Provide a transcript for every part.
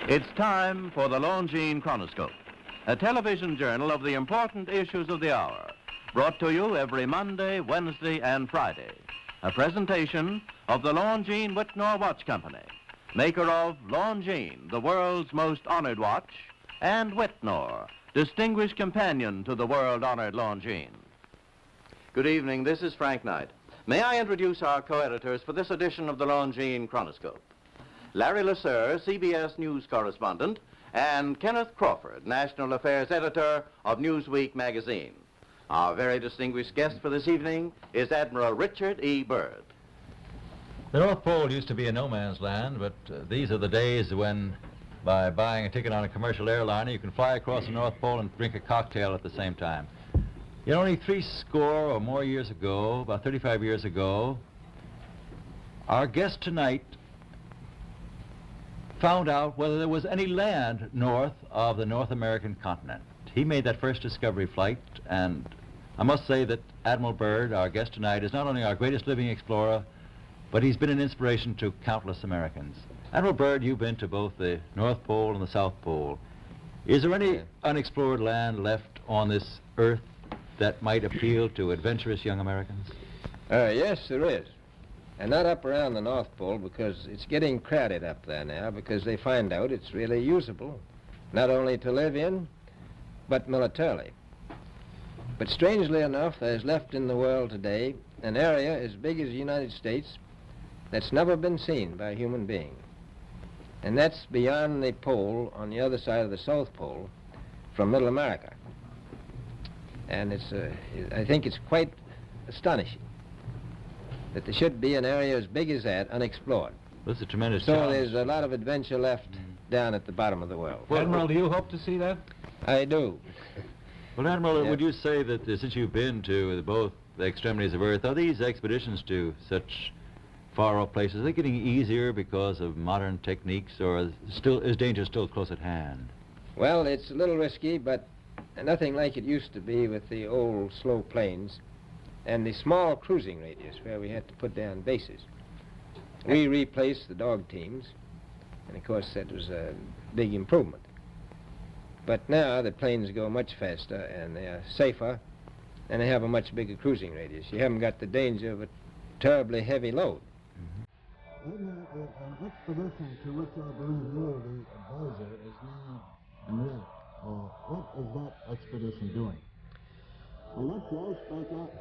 It's time for the Longines Chronoscope, a television journal of the important issues of the hour, brought to you every Monday, Wednesday, and Friday. A presentation of the Longines Whitnor Watch Company, maker of Longines, the world's most honored watch, and Whitnor, distinguished companion to the world-honored Longines. Good evening, this is Frank Knight. May I introduce our co-editors for this edition of the Longines Chronoscope? Larry Lasser, CBS News correspondent, and Kenneth Crawford, National Affairs Editor of Newsweek magazine. Our very distinguished guest for this evening is Admiral Richard E. Byrd. The North Pole used to be a no-man's land, but these are the days when, by buying a ticket on a commercial airliner, you can fly across the North Pole and drink a cocktail at the same time. You know, only 70 or more years ago, about 35 years ago, our guest tonight found out whether there was any land north of the North American continent. He made that first discovery flight, and I must say that Admiral Byrd, our guest tonight, is not only our greatest living explorer, but he's been an inspiration to countless Americans. Admiral Byrd, you've been to both the North Pole and the South Pole. Is there any unexplored land left on this earth that might appeal to adventurous young Americans? Yes, there is. And not up around the North Pole, because it's getting crowded up there now, because they find out it's really usable, not only to live in, but militarily. But strangely enough, there's left in the world today an area as big as the United States that's never been seen by a human being. And that's beyond the pole on the other side of the South Pole from Middle America. And I think it's quite astonishing that there should be an area as big as that unexplored. This is a tremendous So challenge. there's a lot of adventure left down at the bottom of the world. Well, Admiral, do you hope to see that? I do. Well, Admiral, Yeah. would you say that since you've been to both the extremities of Earth, are these expeditions to such far-off places, are they getting easier because of modern techniques, or is danger still close at hand? Well, it's a little risky, but nothing like it used to be with the old slow planes and the small cruising radius where we had to put down bases. We replaced the dog teams, and of course that was a big improvement. But now the planes go much faster and they are safer, and they have a much bigger cruising radius. You haven't got the danger of a terribly heavy load. An expedition to which I believe you are the advisor is now near. What is that expedition doing? Well, that's the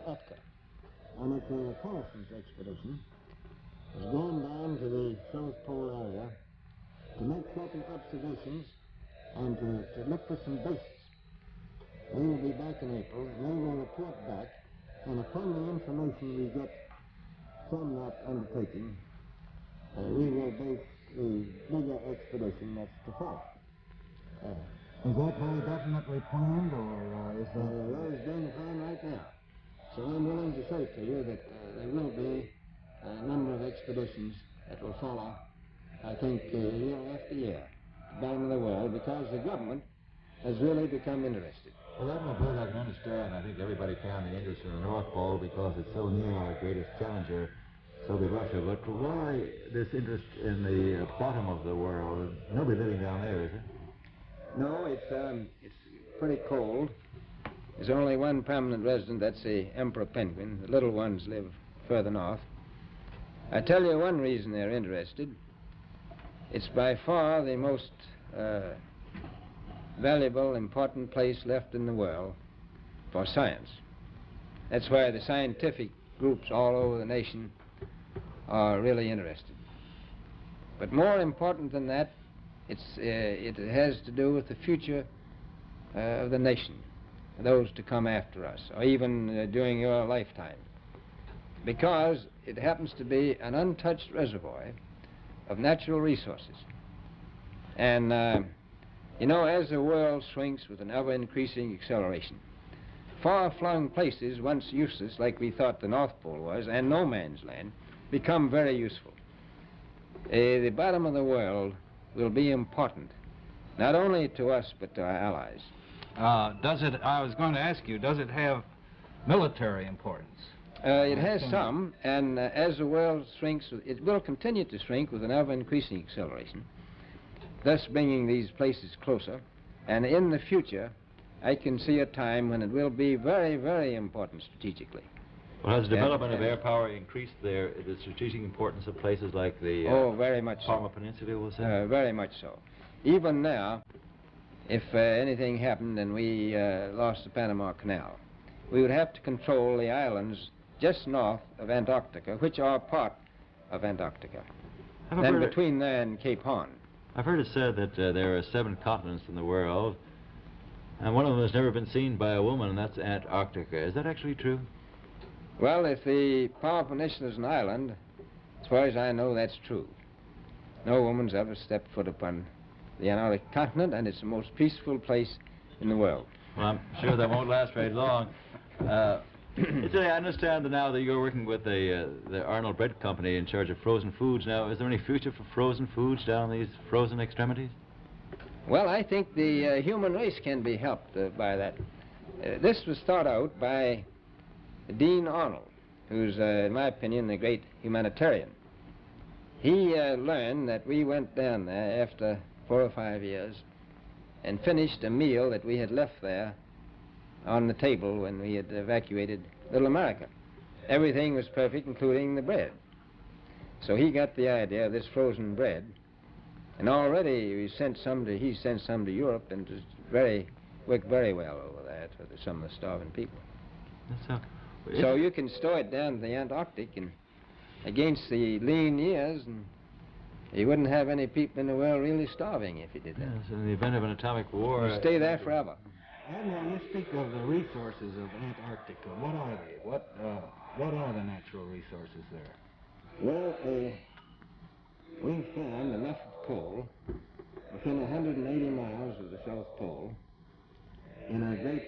Alte, and it's a reconnaissance expedition. It's going down to the South Pole area to make certain observations and to look for some bases. We will be back in April, and they will report back, and upon the information we get from that undertaking, we will base the bigger expedition that's to follow. Is that very definitely planned, or is that... That is being planned right now. So I'm willing to say to you that there will be a number of expeditions that will follow, I think, year after year, to the bottom of the world, because the government has really become interested. Well, Admiral Byrd, I can understand. I think everybody can, the interest in the North Pole, because it's so near our greatest challenger, Soviet Russia. But why this interest in the bottom of the world? Nobody living down there, is there? No, it's pretty cold. There's only one permanent resident, that's the emperor penguin. The little ones live further north. I tell you one reason they're interested. It's by far the most valuable, important place left in the world for science. That's why the scientific groups all over the nation are really interested. But more important than that, it has to do with the future of the nation, those to come after us, or even during your lifetime, because it happens to be an untouched reservoir of natural resources. And you know, as the world shrinks with an ever-increasing acceleration, far-flung places once useless, like we thought the North Pole was, and no man's land, become very useful. The bottom of the world will be important, not only to us, but to our allies. I was going to ask you, does it have military importance? It has some, and as the world shrinks, it will continue to shrink with an ever-increasing acceleration. thus bringing these places closer. And in the future, I can see a time when it will be very, very important strategically. Well, has the development of air power increased the strategic importance of places like the very much Parma so. Peninsula, we'll say? Very much so. Even now, if anything happened and we lost the Panama Canal, we would have to control the islands just north of Antarctica, which are part of Antarctica, and between there and Cape Horn. I've heard it said that there are 7 continents in the world, and one of them has never been seen by a woman, and that's Antarctica. Is that actually true? Well, if the Palm Peninsula is an island, as far as I know, that's true. No woman's ever stepped foot upon the Antarctic continent, and it's the most peaceful place in the world. Well, I'm sure that won't last very long. I understand that now that you're working with the Arnold Bread Company in charge of frozen foods. Now, is there any future for frozen foods down these frozen extremities? Well, I think the human race can be helped by that. This was thought out by Dean Arnold, who's, in my opinion, a great humanitarian. He learned that we went down there after 4 or 5 years and finished a meal that we had left there on the table when we had evacuated Little America. Everything was perfect, including the bread. So he got the idea of this frozen bread, and already he sent some to Europe, and it worked very well over there for some of the starving people. So you can store it down to the Antarctic and against the lean years, and you wouldn't have any people in the world really starving if you did that. Yes, in the event of an atomic war... You'd stay there forever. Admiral, you speak of the resources of Antarctica. What are they? What are the natural resources there? Well, we've found enough coal within 180 miles of the South Pole in a great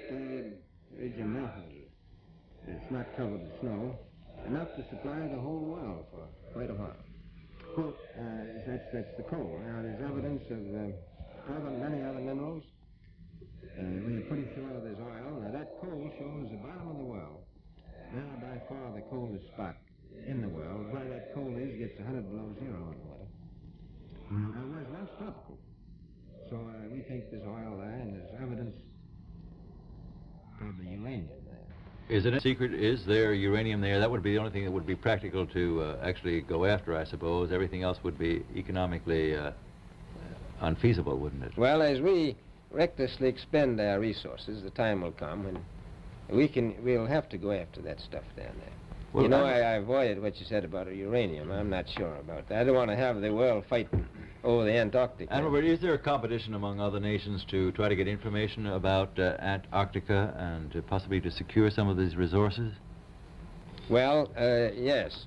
ridge of mountains. It's not covered with snow, enough to supply the whole world for quite a while. Well, that's the coal. Now, there's evidence of many other minerals. We're pretty sure there's oil. Now, that coal shows the bottom of the world. Now, by far the coldest spot in the world. Where that coal is gets 100 below zero in the winter. It was once tropical. So we think there's oil there, and there's evidence of the uranium there. Is it a secret? Is there uranium there? That would be the only thing that would be practical to actually go after, I suppose. Everything else would be economically unfeasible, wouldn't it? Well, as we recklessly expend our resources, the time will come when we'll have to go after that stuff down there. Well, you know, I avoided what you said about uranium. I'm not sure about that. I don't want to have the world fight over the Antarctic. And Robert, is there a competition among other nations to try to get information about Antarctica and possibly to secure some of these resources? Well, yes.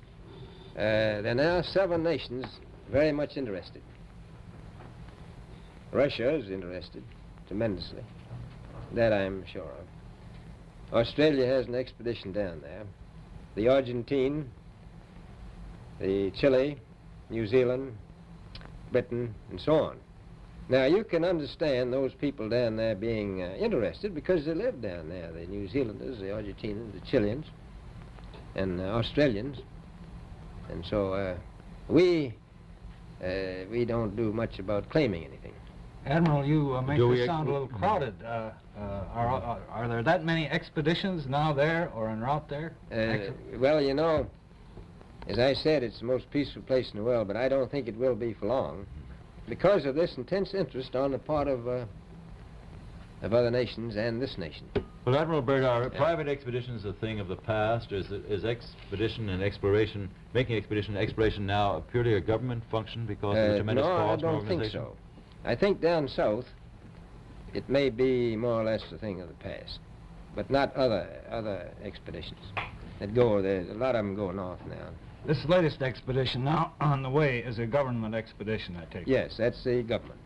There are now 7 nations very much interested. Russia is interested tremendously. That I'm sure of. Australia has an expedition down there. The Argentine, the Chile, New Zealand, Britain, and so on. Now, you can understand those people down there being interested because they live down there, the New Zealanders, the Argentinians, the Chileans, and Australians. And so we don't do much about claiming anything. Admiral, you make this sound a little crowded. Are there that many expeditions now there or en route there? Well, you know, as I said, it's the most peaceful place in the world, but I don't think it will be for long because of this intense interest on the part of other nations and this nation. Well, Admiral Byrd, are private expeditions a thing of the past? Is expedition and exploration, making expedition and exploration now purely a government function because of the tremendous cost and organization? No, I don't think so. I think down south it may be more or less a thing of the past, but not other expeditions that go there. A lot of them go north now. This latest expedition now on the way is a government expedition, I take it. Yes, that's the government.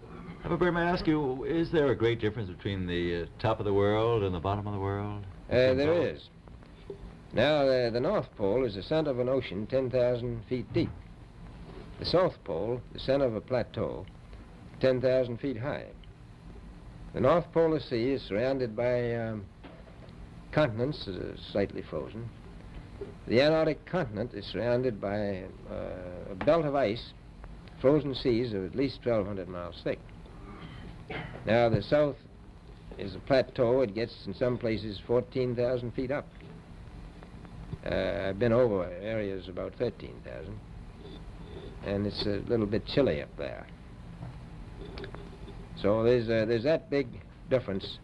But may I ask you, is there a great difference between the top of the world and the bottom of the world? There is. Now, the North Pole is the center of an ocean 10,000 feet deep. The South Pole, the center of a plateau, 10,000 feet high. The North Polar Sea is surrounded by continents that are slightly frozen. The Antarctic continent is surrounded by a belt of ice, frozen seas of at least 1,200 miles thick. Now, the south is a plateau. It gets, in some places, 14,000 feet up. I've been over areas about 13,000, and it's a little bit chilly up there. So there's that big difference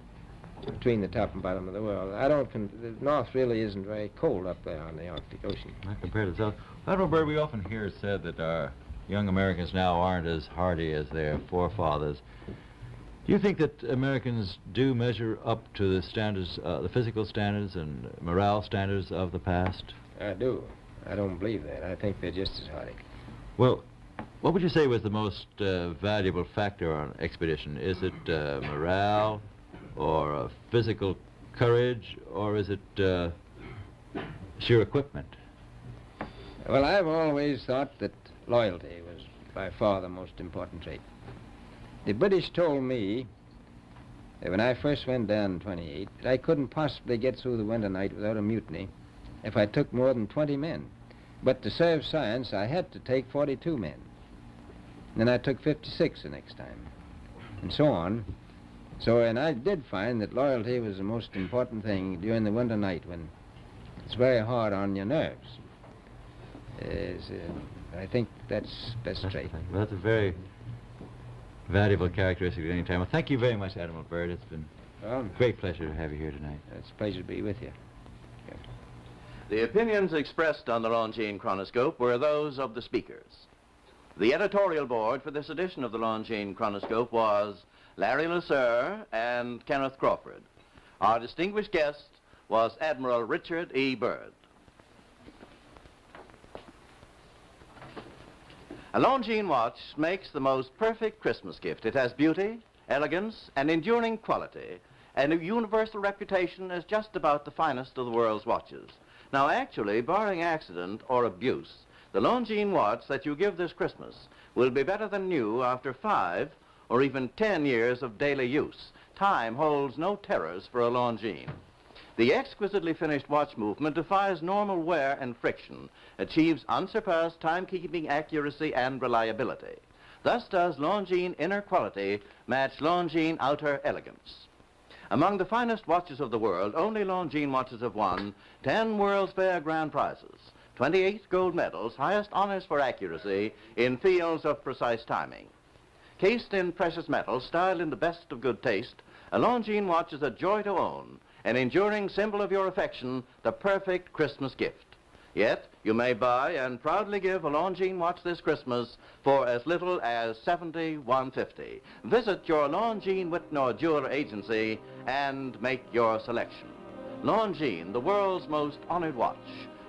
between the top and bottom of the world. The north really isn't very cold up there on the Arctic Ocean. Not compared to the south. Admiral Byrd, we often hear it said that our young Americans now aren't as hardy as their forefathers. Do you think that Americans do measure up to the standards, the physical standards and morale standards of the past? I do. I don't believe that. I think they're just as hardy. Well, what would you say was the most valuable factor on an expedition? Is it morale, or physical courage, or is it sheer equipment? Well, I've always thought that loyalty was by far the most important trait. The British told me that when I first went down in 28, that I couldn't possibly get through the winter night without a mutiny if I took more than 20 men. But to serve science, I had to take 42 men. And then I took 56 the next time, and so on. So, and I did find that loyalty was the most important thing during the winter night when it's very hard on your nerves. I think that's straight. Well, that's a very valuable characteristic at any time. Well, thank you very much, Admiral Byrd. It's been a great pleasure to have you here tonight. It's a pleasure to be with you. Yeah. The opinions expressed on the Longines Chronoscope were those of the speakers. The editorial board for this edition of the Longines Chronoscope was Larry Lasser and Kenneth Crawford. Our distinguished guest was Admiral Richard E. Byrd. A Longines watch makes the most perfect Christmas gift. It has beauty, elegance, and enduring quality, and a universal reputation as just about the finest of the world's watches. Now, actually, barring accident or abuse, the Longines watch that you give this Christmas will be better than new after 5 or even 10 years of daily use. Time holds no terrors for a Longines. The exquisitely finished watch movement defies normal wear and friction, achieves unsurpassed timekeeping accuracy and reliability. Thus does Longines inner quality match Longines outer elegance. Among the finest watches of the world, only Longines watches have won 10 World's Fair grand prizes, 28 gold medals, highest honors for accuracy in fields of precise timing. Cased in precious metals, styled in the best of good taste, a Longines watch is a joy to own, an enduring symbol of your affection, the perfect Christmas gift. Yet, you may buy and proudly give a Longines watch this Christmas for as little as $71.50. Visit your Longines Whitnor Jeweler Agency and make your selection. Longines, the world's most honored watch,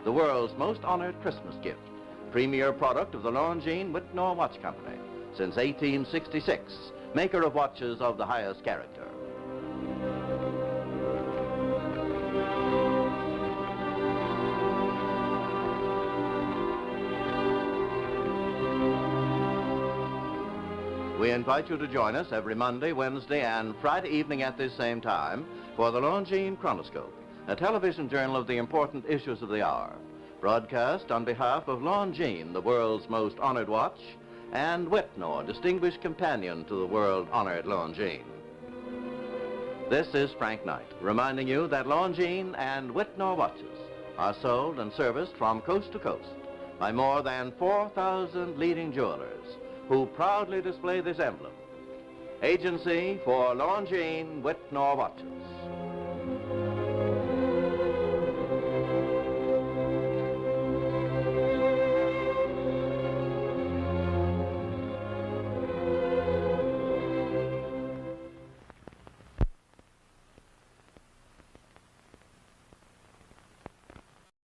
the world's most honored Christmas gift. Premier product of the Longines Whitnor Watch Company. Since 1866, maker of watches of the highest character. We invite you to join us every Monday, Wednesday, and Friday evening at this same time for the Longines Chronoscope, a television journal of the important issues of the hour, broadcast on behalf of Longines, the world's most honored watch, and Whitnor, distinguished companion to the world-honored Longines. This is Frank Knight, reminding you that Longines and Whitnor watches are sold and serviced from coast to coast by more than 4,000 leading jewelers who proudly display this emblem. Agency for Longines Whitnor watches.